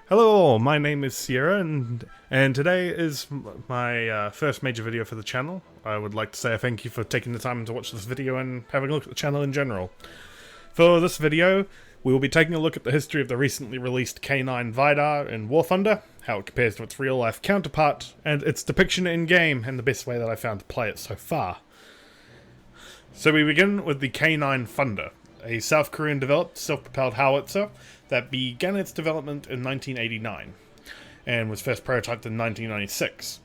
Hello all, my name is Sierra, and today is my first major video for the channel. I would like to say a thank you for taking the time to watch this video and having a look at the channel in general. For this video, we will be taking a look at the history of the recently released K9 VIDAR in War Thunder, how it compares to its real-life counterpart, and its depiction in-game, and the best way that I found to play it so far. So we begin with the K9 Thunder, a South Korean developed self-propelled howitzer that began its development in 1989 and was first prototyped in 1996.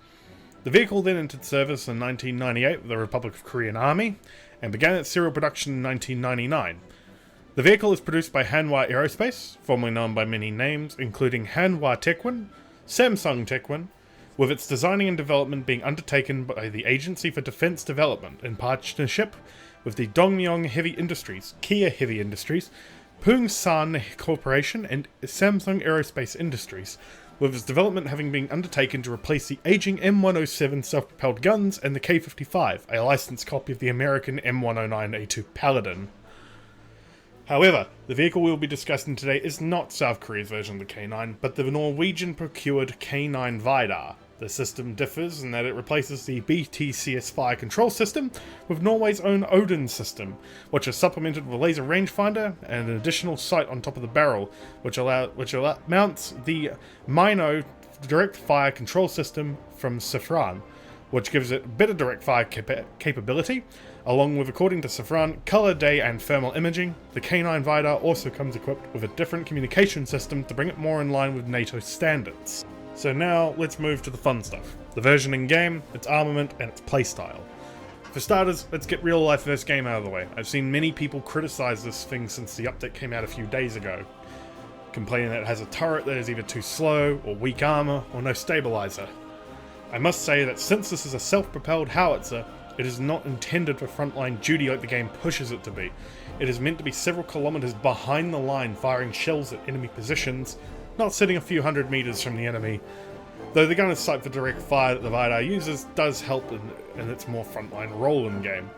The vehicle then entered service in 1998 with the Republic of Korean Army and began its serial production in 1999. The vehicle is produced by Hanwha Aerospace, formerly known by many names including Hanwha Techwin, Samsung Techwin, with its designing and development being undertaken by the Agency for Defense Development in partnership with the Dongmyung Heavy Industries, Kia Heavy Industries, Pungsan Corporation and Samsung Aerospace Industries, with its development having been undertaken to replace the aging M107 self-propelled guns and the K-55, a licensed copy of the American M109A2 Paladin. However, the vehicle we will be discussing today is not South Korea's version of the K9, but the Norwegian-procured K9 VIDAR. The system differs in that it replaces the BTCS fire control system with Norway's own Odin system, which is supplemented with a laser rangefinder and an additional sight on top of the barrel, which mounts the Mino direct fire control system from Safran, which gives it better direct fire capability, along with, according to Safran, color, day and thermal imaging. The K9 VIDAR also comes equipped with a different communication system to bring it more in line with NATO standards. So now, let's move to the fun stuff. The version in-game, its armament, and its playstyle. For starters, let's get real-life versus game out of the way. I've seen many people criticize this thing since the update came out a few days ago, complaining that it has a turret that is either too slow, or weak armor, or no stabilizer. I must say that since this is a self-propelled howitzer, it is not intended for frontline duty like the game pushes it to be. It is meant to be several kilometers behind the line, firing shells at enemy positions, not sitting a few hundred meters from the enemy, though the gun is sight for direct fire that the VIDAR uses does help in its more frontline role in game.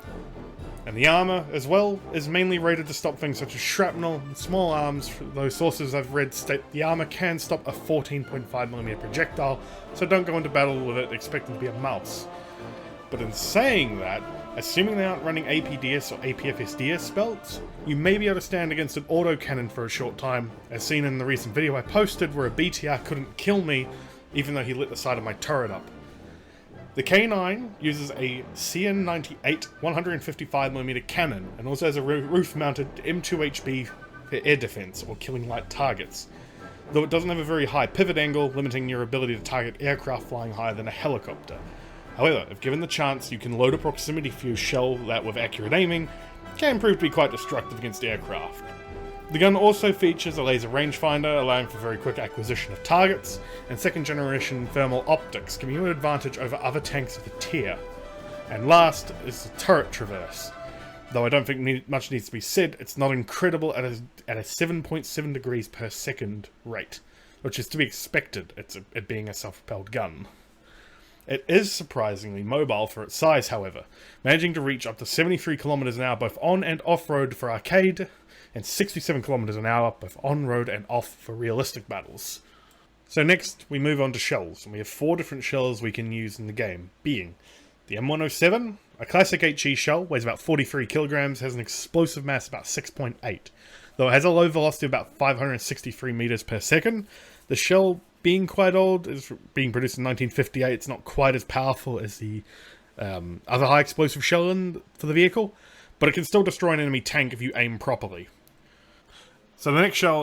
And the armor, as well, is mainly rated to stop things such as shrapnel and small arms, though sources I've read state the armor can stop a 14.5mm projectile, so don't go into battle with it expecting to be a mouse. But in saying that, assuming they aren't running APDS or APFSDS spells, you may be able to stand against an autocannon for a short time, as seen in the recent video I posted where a BTR couldn't kill me even though he lit the side of my turret up. The K9 uses a CN98 155mm cannon and also has a roof-mounted M2HB for air defense or killing light targets, though it doesn't have a very high pivot angle, limiting your ability to target aircraft flying higher than a helicopter. However, if given the chance, you can load a proximity fuse shell that, with accurate aiming, can prove to be quite destructive against aircraft. The gun also features a laser rangefinder, allowing for very quick acquisition of targets, and second generation thermal optics, giving you an advantage over other tanks of the tier. And last is the turret traverse. Though I don't think much needs to be said, it's not incredible at a 7.7 degrees per second rate, which is to be expected, it being a self-propelled gun. It is surprisingly mobile for its size, however, managing to reach up to 73 km an hour both on and off-road for arcade, and 67 km an hour both on-road and off for realistic battles. So next, we move on to shells, and we have 4 different shells we can use in the game, being the M107, a classic HE shell, weighs about 43 kilograms, has an explosive mass about 6.8. Though it has a low velocity of about 563 meters per second, the shell, being quite old, is being produced in 1958. It's not quite as powerful as the other high explosive shell for the vehicle, but it can still destroy an enemy tank if you aim properly. So the next shell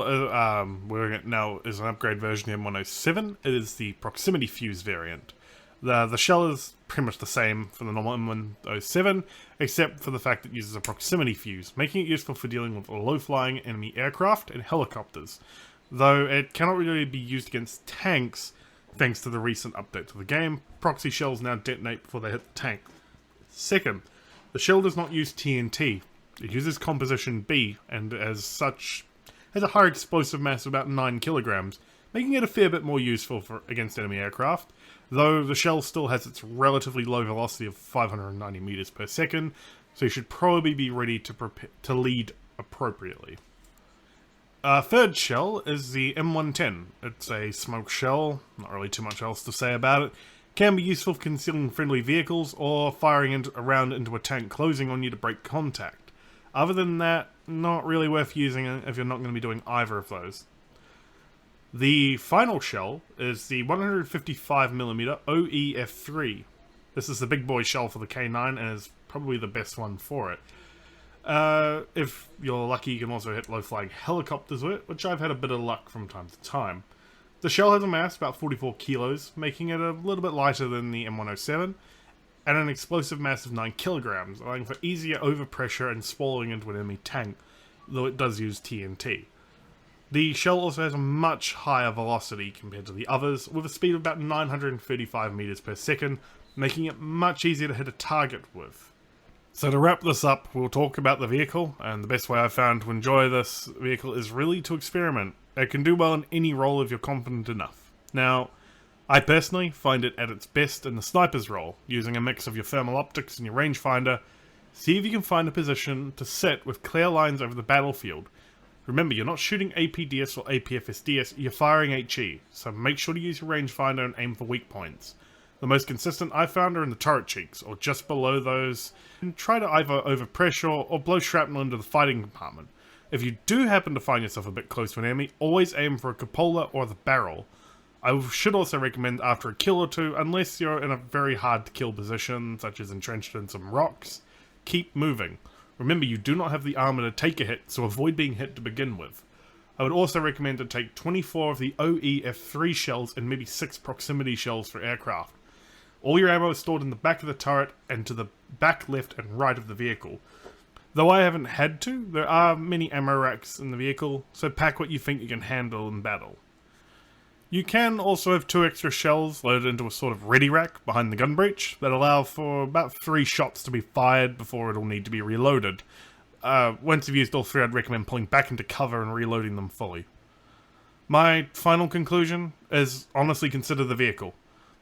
we're looking at now is an upgrade version of the M107. It is the proximity fuse variant. The shell is pretty much the same for the normal M107, except for the fact that it uses a proximity fuse, making it useful for dealing with low-flying enemy aircraft and helicopters, though it cannot really be used against tanks thanks to the recent update to the game. Proxy shells now detonate before they hit the tank. Second, the shell does not use TNT. It uses composition B, and as such has a higher explosive mass of about 9 kilograms, making it a fair bit more useful against enemy aircraft, though the shell still has its relatively low velocity of 590 meters per second, so you should probably be ready to lead appropriately. Third shell is the M110. It's a smoke shell, not really too much else to say about it. Can be useful for concealing friendly vehicles or firing a round into a tank closing on you to break contact. Other than that, not really worth using it if you're not going to be doing either of those. The final shell is the 155mm OEF3. This is the big boy shell for the K9 and is probably the best one for it. If you're lucky, you can also hit low-flying helicopters with it, which I've had a bit of luck from time to time. The shell has a mass about 44 kilos, making it a little bit lighter than the M107, and an explosive mass of 9 kilograms, allowing for easier overpressure and swallowing into an enemy tank, though it does use TNT. The shell also has a much higher velocity compared to the others, with a speed of about 935 meters per second, making it much easier to hit a target with. So to wrap this up, we'll talk about the vehicle, and the best way I've found to enjoy this vehicle is really to experiment. It can do well in any role if you're confident enough. Now, I personally find it at its best in the sniper's role, using a mix of your thermal optics and your rangefinder. See if you can find a position to sit with clear lines over the battlefield. Remember, you're not shooting APDS or APFSDS, you're firing HE, so make sure to use your rangefinder and aim for weak points. The most consistent I've found are in the turret cheeks, or just below those, and try to either overpressure or blow shrapnel into the fighting compartment. If you do happen to find yourself a bit close to an enemy, always aim for a cupola or the barrel. I should also recommend after a kill or two, unless you're in a very hard to kill position, such as entrenched in some rocks, keep moving. Remember, you do not have the armor to take a hit, so avoid being hit to begin with. I would also recommend to take 24 of the OEF3 shells and maybe 6 proximity shells for aircraft. All your ammo is stored in the back of the turret and to the back left and right of the vehicle. Though I haven't had to, there are many ammo racks in the vehicle, so pack what you think you can handle in battle. You can also have 2 extra shells loaded into a sort of ready rack behind the gun breech that allow for about 3 shots to be fired before it'll need to be reloaded. Once you've used all 3, I'd recommend pulling back into cover and reloading them fully. My final conclusion is honestly consider the vehicle.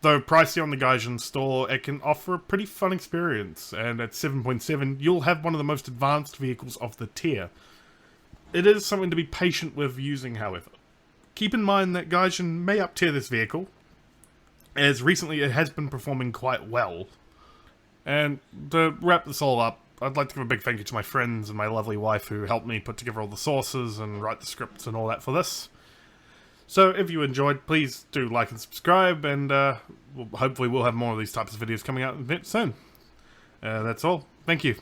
Though pricey on the Gaijin store, it can offer a pretty fun experience, and at 7.7 you'll have one of the most advanced vehicles of the tier. It is something to be patient with using, however. Keep in mind that Gaijin may up-tier this vehicle, as recently it has been performing quite well. And to wrap this all up, I'd like to give a big thank you to my friends and my lovely wife who helped me put together all the sources and write the scripts and all that for this. So if you enjoyed, please do like and subscribe, and hopefully we'll have more of these types of videos coming out soon. That's all. Thank you.